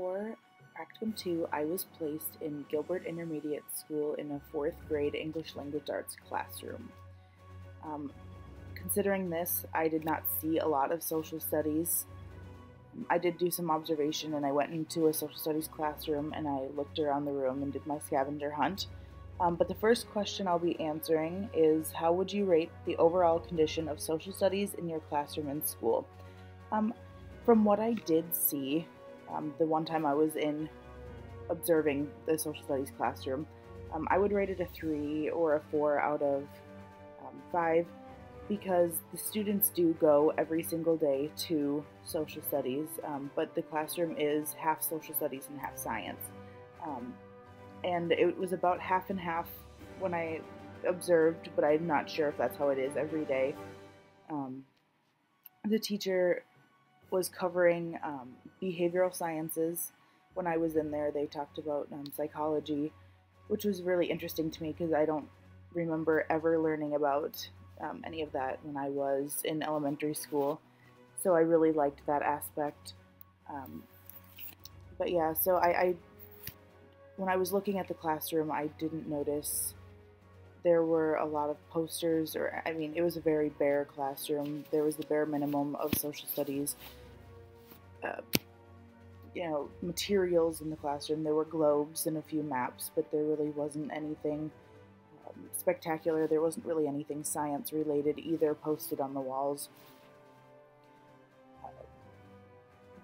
For Practicum 2, I was placed in Gilbert Intermediate School in a 4th grade English Language Arts classroom. Considering this, I did not see a lot of social studies. I did do some observation, and I went into a social studies classroom and I looked around the room and did my scavenger hunt. But the first question I'll be answering is, how would you rate the overall condition of social studies in your classroom and school? From what I did see, the one time I was in observing the social studies classroom, I would rate it a 3 or a 4 out of 5, because the students do go every single day to social studies, but the classroom is half social studies and half science. And it was about half and half when I observed, but I'm not sure if that's how it is every day. The teacher was covering behavioral sciences. When I was in there, they talked about psychology, which was really interesting to me because I don't remember ever learning about any of that when I was in elementary school. So I really liked that aspect. But yeah, so I when I was looking at the classroom, I didn't notice there were a lot of posters, or I mean, it was a very bare classroom. There was the bare minimum of social studies, materials in the classroom. There were globes and a few maps, but there really wasn't anything spectacular. There wasn't really anything science related either posted on the walls.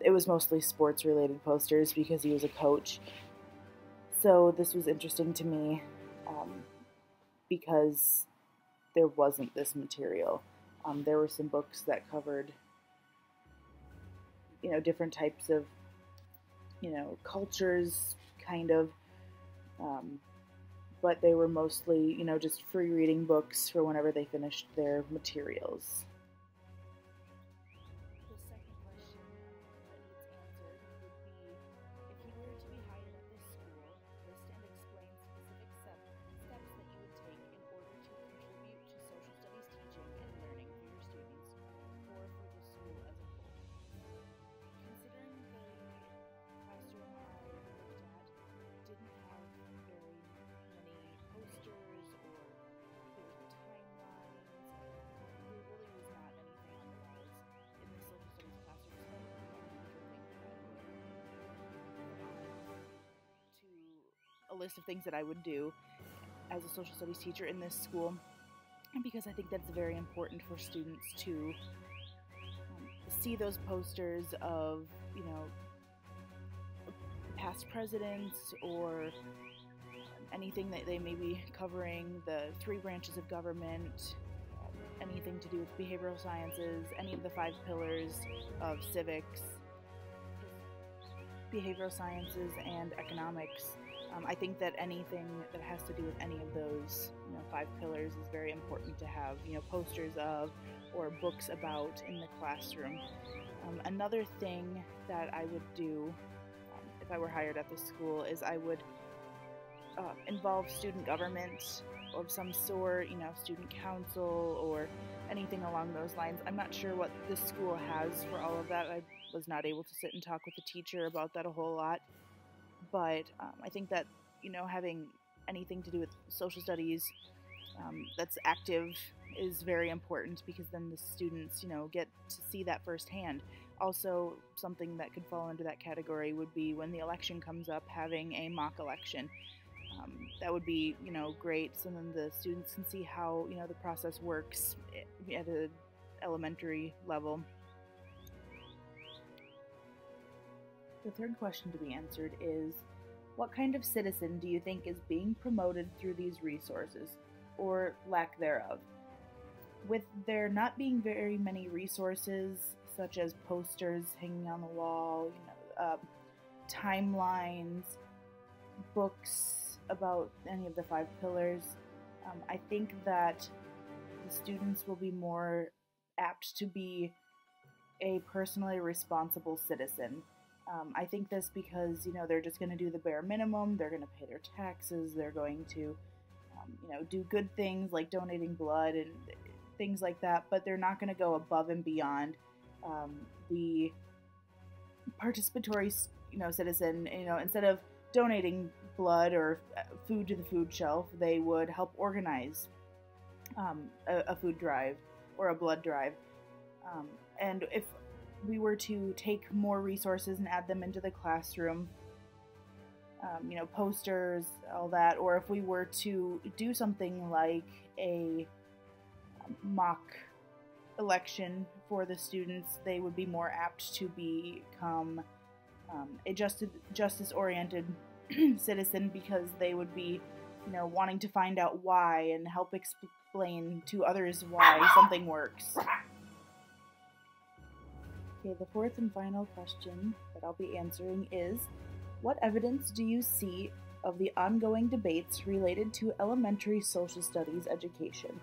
It was mostly sports related posters because he was a coach. So this was interesting to me because there wasn't this material. There were some books that covered, different types of, cultures, kind of, but they were mostly, just free reading books for whenever they finished their materials. The second question that needs answered would be, if you were to be hired at this school, list and explain specific steps that you would take in order to contribute to social studies teaching and learning for your students, or for the school as a whole. Considering the classroom I looked at didn't have very many posters or clear timelines, there really was not anything on the walls in the social studies classroom, so I think that would to a list of things that I would do as a social studies teacher in this school, and because I think that's very important for students to see those posters of, past presidents or anything that they may be covering, the 3 branches of government, anything to do with behavioral sciences, any of the 5 pillars of civics, behavioral sciences, and economics. I think that anything that has to do with any of those 5 pillars is very important to have posters of or books about in the classroom. Another thing that I would do if I were hired at this school is I would involve student government of some sort, student council or anything along those lines. I'm not sure what this school has for all of that. I was not able to sit and talk with the teacher about that a whole lot, but I think that having anything to do with social studies that's active is very important, because then the students get to see that firsthand. Also, something that could fall into that category would be when the election comes up, having a mock election. That would be great, so then the students can see how the process works at an elementary level. The third question to be answered is, what kind of citizen do you think is being promoted through these resources, or lack thereof? With there not being very many resources, such as posters hanging on the wall, timelines, books about any of the 5 pillars, I think that the students will be more apt to be a personally responsible citizen. I think this because, they're just going to do the bare minimum. They're going to pay their taxes. They're going to, do good things like donating blood and things like that, but they're not going to go above and beyond the participatory citizen, instead of donating blood or food to the food shelf, they would help organize a food drive or a blood drive. And if we were to take more resources and add them into the classroom, posters, all that, or if we were to do something like a mock election for the students, they would be more apt to become a justice-oriented citizen, because they would be, wanting to find out why and help explain to others why something works. Okay, the fourth and final question that I'll be answering is, what evidence do you see of the ongoing debates related to elementary social studies education?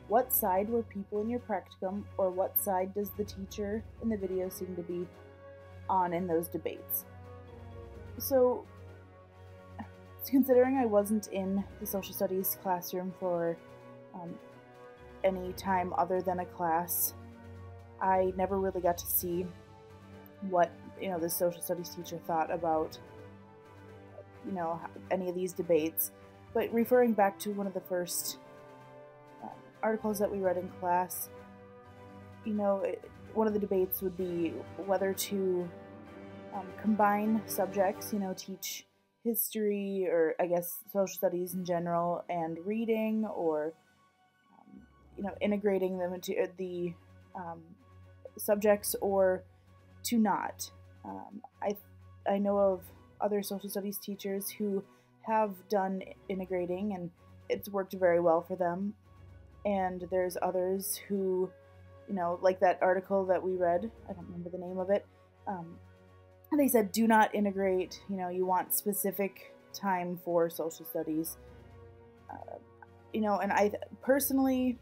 What side were people in your practicum, or what side does the teacher in the video seem to be on in those debates? So, considering I wasn't in the social studies classroom for any time other than a class, I never really got to see what, the social studies teacher thought about, any of these debates. But referring back to one of the first articles that we read in class, one of the debates would be whether to combine subjects, teach history, or I guess social studies in general, and reading, or integrating them into the subjects, or to not. I know of other social studies teachers who have done integrating, and it's worked very well for them. And there's others who, like that article that we read, I don't remember the name of it, they said do not integrate, you want specific time for social studies. And I personally,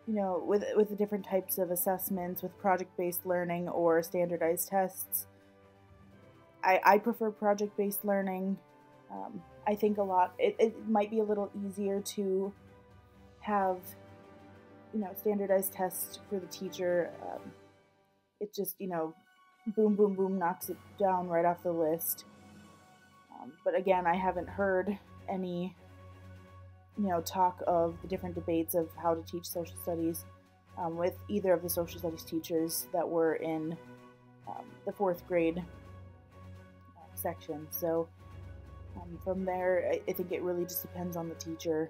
with the different types of assessments, with project-based learning or standardized tests, I prefer project-based learning. I think it might be a little easier to have, standardized tests for the teacher. It just, boom, boom, boom, knocks it down right off the list. But again, I haven't heard any, talk of the different debates of how to teach social studies with either of the social studies teachers that were in the fourth grade section. So from there, I think it really just depends on the teacher